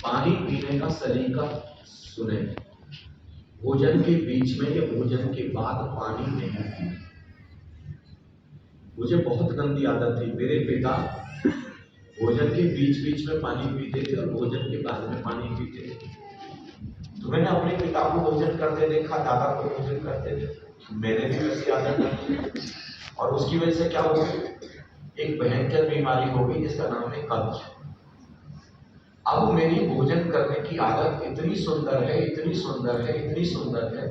पानी पीने का सलीका सुने। भोजन के बीच में या भोजन के बाद पानी नहीं पीना। मुझे बहुत गंदी आदत थी। मेरे पिता भोजन के बीच बीच में पानी पीते थे और भोजन के बाद में पानी पीते थे। तो मैंने अपने पिता को भोजन करते देखा, दादा को भोजन करते देखा, मैंने भी वैसी आदत डाली और उसकी वजह से क्या हुआ, एक भयंकर बीमारी हो गई जिसका नाम है कब्ज। अब मेरी भोजन करने की आदत इतनी सुंदर है, इतनी सुंदर है, इतनी सुंदर है,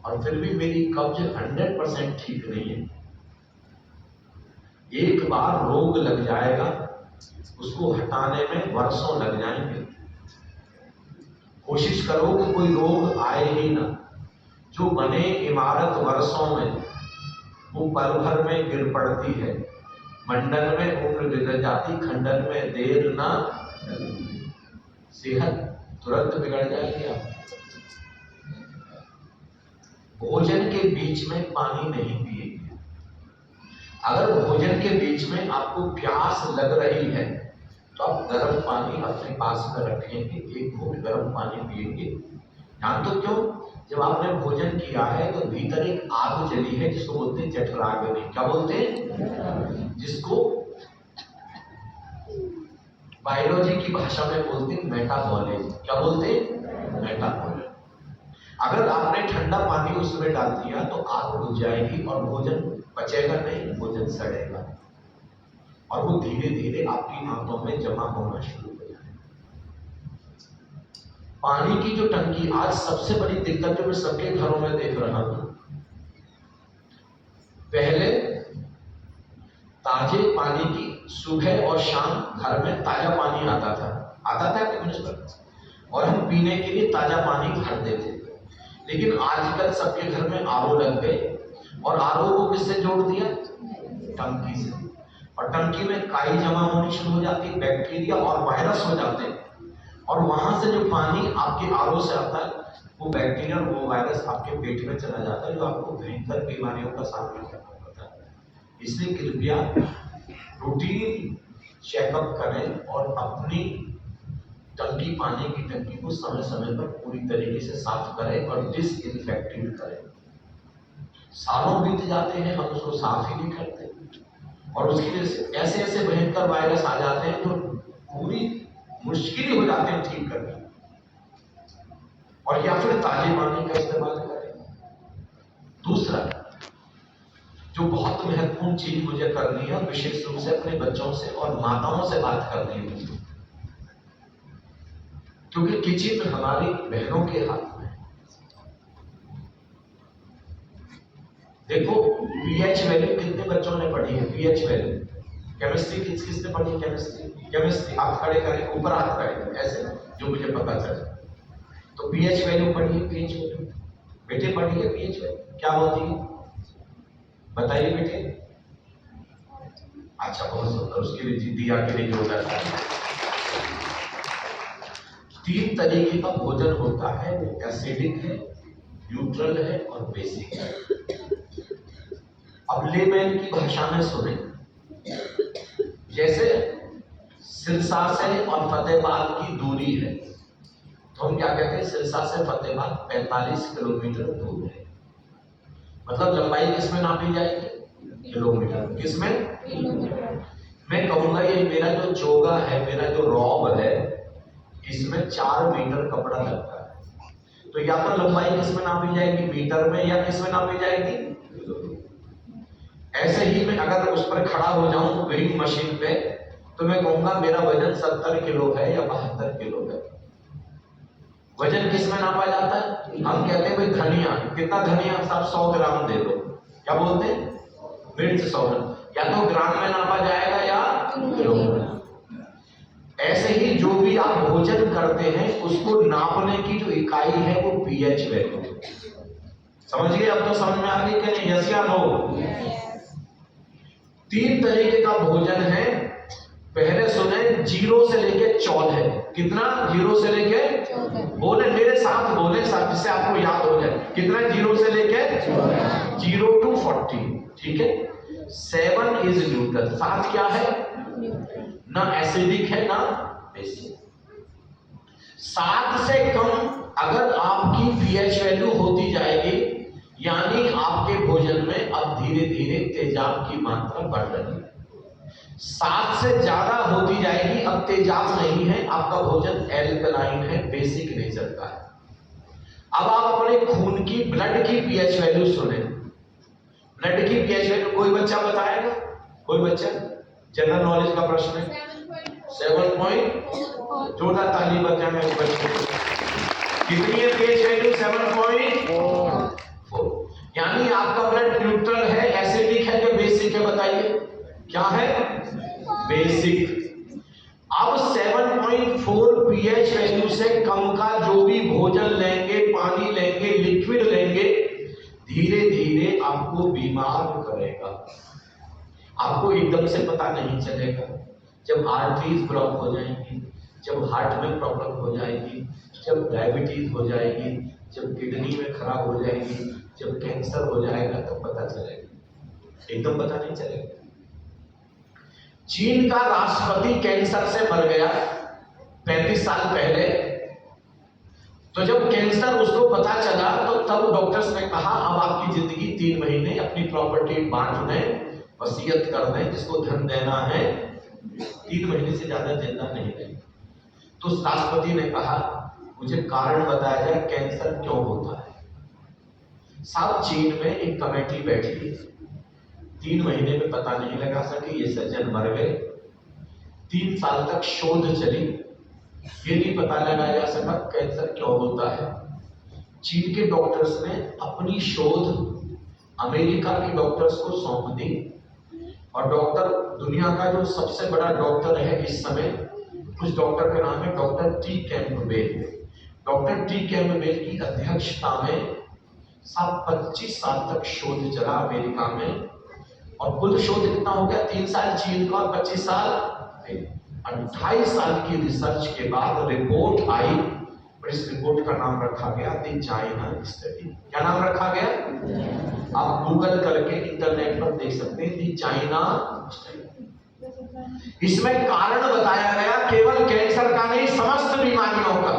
और फिर भी मेरी कब्ज 100% ठीक नहीं है। एक बार रोग लग जाएगा, उसको हटाने में वर्षों लग जाएंगे। कोशिश करो कि कोई रोग आए ही ना। जो बने इमारत वर्षों में, वो पल भर में गिर पड़ती है। मंडल में उम्र बिगड़ जाती, खंडन में देर ना। सेहत तुरंत बिगड़ जाएगी। आप भोजन के बीच में पानी नहीं पिएंगे। अगर भोजन के बीच में आपको प्यास लग रही है तो आप गर्म पानी अपने पास में रखेंगे, एक घूंट गर्म पानी पिएंगे। जान तो क्यों? जब आपने भोजन किया है तो भीतर एक आग जली है जिसको बोलते हैं जठराग्नि। क्या बोलते हैं? जिसको बायोलॉजी की भाषा में बोलते हैं मेटाबॉलिज्म। क्या बोलते हैं? मेटाबॉलिज्म। अगर आपने ठंडा पानी उसमें डाल दिया तो आग बुझ जाएगी और भोजन पचेगा नहीं, भोजन सड़ेगा और वो धीरे धीरे आपकी आंतों में जमा होना शुरू हो जाएगा। पानी की जो टंकी, आज सबसे बड़ी दिक्कत जो मैं सबके घरों में देख रहा हूं, पहले ताजे पानी की सुबह और शाम घर में ताजा पानी आता था कि म्युनिसिपल, और हम पीने के लिए ताजा पानी भरते थे। लेकिन आजकल सबके घर में आरओ लग गए और आरओ को किससे जोड़ दिया? टंकी से। और टंकी में काई जमा होनी शुरू हो जाती, बैक्टीरिया और वायरस हो जाते हैं, और वहां से जो पानी आपके आरओ से आता है वो बैक्टीरिया और वो वायरस आपके पेट में चला जाता है, जो आपको भयंकर बीमारियों का सामना करना पड़ता है। इसलिए कृपया रूटीन चेकअप करें और अपनी टंकी, पानी की टंकी को समय समय पर पूरी तरीके से साफ करें और डिसइंफेक्टेड करें। सालों बीत जाते हैं, हम उसको साफ ही नहीं करते और उसकी वजह से ऐसे ऐसे भयंकर वायरस आ जाते हैं जो पूरी मुश्किल ही हो जाते हैं ठीक करना। और या फिर ताजे पानी का इस्तेमाल करें। दूसरा जो बहुत महत्वपूर्ण चीज मुझे करनी है, विशेष रूप से अपने बच्चों से और माताओं से बात करनी है मुझे, क्योंकि किचन हमारी बहनों के हाथ में है। देखो पीएच वैल्यू कितने बच्चों ने पढ़ी है? पीएच वैल्यू केमिस्ट्री किसने पढ़ी है? केमिस्ट्री आप खड़े करें, ऊपर हाथ करें ऐसे, जो मुझे पता चले। तो पीएच वैल्यू पढ़ी है? पीएच वैल्यू बेटे पढ़ी है? पीएच वैल्यू क्या होती है बताइए बेटे। अच्छा, बहुत सुंदर। उसके लिए दिया के लिए जो है 3 तरीके का भोजन होता है, वो एसिडिक है, न्यूट्रल है और बेसिक है। अब लेमैन की भाषा में सुने, जैसे सिरसा से और फतेहाबाद की दूरी है, तो हम क्या कहते हैं? सिरसा से फतेहाबाद 45 किलोमीटर दूर है। मतलब लंबाई किसमें नापी जाएगी? किलोमीटर। किसमें? किलोमीटर। मैं कहूंगा ये मेरा जो चोगा है, मेरा जो रॉब है, इसमें 4 मीटर कपड़ा लगता है। तो या तो लंबाई किसमें नापी जाएगी? मीटर में, या किसमें नापी जाएगी? ऐसे ही मैं अगर उस पर खड़ा हो जाऊं वेइंग मशीन पे, तो मैं कहूंगा मेरा वजन 70 किलो है या 72 किलो है। वजन किसमें नापा जाता है? हम कहते हैं भाई धनिया, कितना धनिया? साहब 100 ग्राम दे दो। क्या बोलते हैं? मिर्च 100 ग्राम। या तो ग्राम में नापा जाएगा या किलो में। ऐसे ही जो भी आप भोजन करते हैं उसको नापने की जो इकाई है वो पीएच वैल्यू है। समझ गए? अब तो समझ में आ गई कि नहीं? यस या नो? 3 तरीके का भोजन है। पहले सुने, 0 से लेके 14। कितना? 0 से लेके 14। बोले मेरे साथ, बोले साथ, जिससे आपको याद हो जाए। कितना? 0 से लेके 0 to 40। ठीक है। 7 इज न्यूट्रल। 7 क्या है? ना एसिडिक है ना बेसिक। 7 से कम अगर आपकी पीएच वैल्यू होती जाएगी, यानी आपके भोजन में अब धीरे धीरे तेजाब की मात्रा बढ़ रही है। 7 से ज्यादा होती जाएगी, अब तेजाब नहीं है, आपका भोजन एल्कलाइन है, बेसिक नेचर का है। अब आप अपने खून की, ब्लड की पीएच वैल्यू सुने। ब्लड की पीएच वैल्यू कोई बच्चा बताएगा? कोई बच्चा? जनरल नॉलेज का प्रश्न है। 7 जोरदार ताली बजाएं उस बच्चे को। कितनी है पीएच वैल्यू? 7.4। यानी आपका ब्लड न्यूट्रल है, एसिडिक है कि बेसिक है? बताइए क्या है? बेसिक। अब 7.4 पीएच वैल्यू से कम का जो भी भोजन लेंगे, पानी लेंगे, लिक्विड लेंगे, धीरे धीरे आपको बीमार करेगा। आपको एकदम से पता नहीं चलेगा। जब आर्टरीज ब्लॉक हो जाएंगी, जब हार्ट में प्रॉब्लम हो जाएगी, जब डायबिटीज हो जाएगी, जब किडनी में खराब हो जाएगी, जब कैंसर हो जाएगा, तब पता चलेगा। एकदम पता नहीं चलेगा। चीन का राष्ट्रपति कैंसर से मर गया 35 साल पहले। तो जब कैंसर उसको पता चला तो तब डॉक्टर्स ने कहा अब आपकी जिंदगी 3 महीने अपनी प्रॉपर्टी बांट दें, वसीयत कर दें, जिसको धन देना है 3 महीने से ज्यादा जिंदा नहीं रहेगा। तो राष्ट्रपति ने कहा मुझे कारण बताया जाए कैंसर क्यों होता है। साहब चीन में एक कमेटी बैठी, 3 महीने में पता नहीं लगा सके, ये सज्जन मर गए। 3 साल तक शोध चली, ये नहीं पता लगाया जा सका कैंसर क्यों होता है। चीन के डॉक्टर्स ने अपनी शोध अमेरिका के डॉक्टर्स को सौंप दी, और डॉक्टर, दुनिया का जो सबसे बड़ा डॉक्टर है इस समय, उस डॉक्टर का नाम है doctor T Campbell. Doctor T Campbell की अध्यक्षता में 25 साल तक शोध चला अमेरिका में, और कुल शोध कितना हो गया? 3 साल चीन का और 25 साल 28 साल की रिसर्च के बाद रिपोर्ट आई, और इस रिपोर्ट का नाम रखा गया द चाइना स्टडी। क्या नाम रखा गया? आप गूगल करके इंटरनेट पर देख सकते हैं, द चाइना स्टडी। इसमें कारण बताया गया केवल कैंसर का नहीं, समस्त बीमारियों का।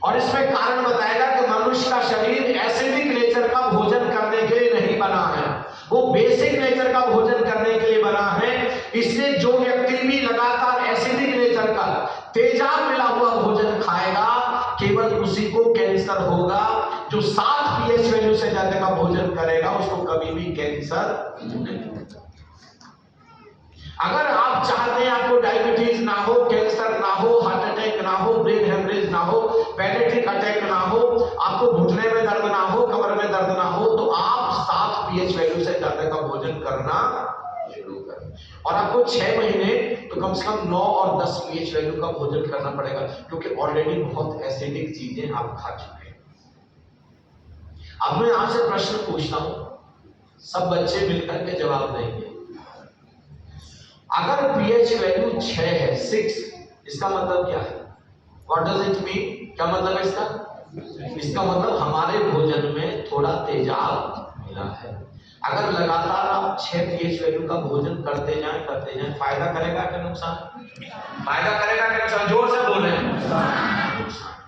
और इसमें कारण बताया गया कि मनुष्य का शरीर एसिडिक नेचर का भोजन करने के लिए नहीं बना है, वो बेसिक नेचर का भोजन करने के लिए बना है। इसलिए जो व्यक्ति भी लगातार एसिडिक नेचर का, तेजाब मिला हुआ भोजन खाएगा, केवल उसी को कैंसर होगा। जो 7 पीएच वैल्यू से ज्यादा का भोजन करेगा उसको कभी भी कैंसर नहीं। अगर आप चाहते हैं आपको डायबिटीज ना हो, कैंसर ना हो, हार्ट अटैक ना हो, ब्रेन हेमरेज ना हो, पैरेटिक अटैक ना हो, आपको घुटने में दर्द ना हो, कमर में दर्द ना हो, तो आप 7 पीएच वैल्यू से ज्यादा का भोजन करना शुरू करें। और आपको 6 महीने तो कम से कम 9 और 10 पीएच वैल्यू का भोजन करना पड़ेगा, क्योंकि ऑलरेडी बहुत एसिडिक चीजें आप खा चुके हैं। अब मैं आपसे प्रश्न पूछता हूं, सब बच्चे मिलकर के जवाब देंगे। अगर पीएच वैल्यू 6 है, 6, इसका मतलब क्या है? What does it mean? क्या मतलब है इसका? इसका मतलब हमारे भोजन में थोड़ा तेजाब मिला है। अगर लगातार आप 6 पीएच वैल्यू का भोजन करते जाएं, फायदा करेगा कि नुकसान? फायदा करेगा कि नुकसान? जोर से बोलें। नुकसान।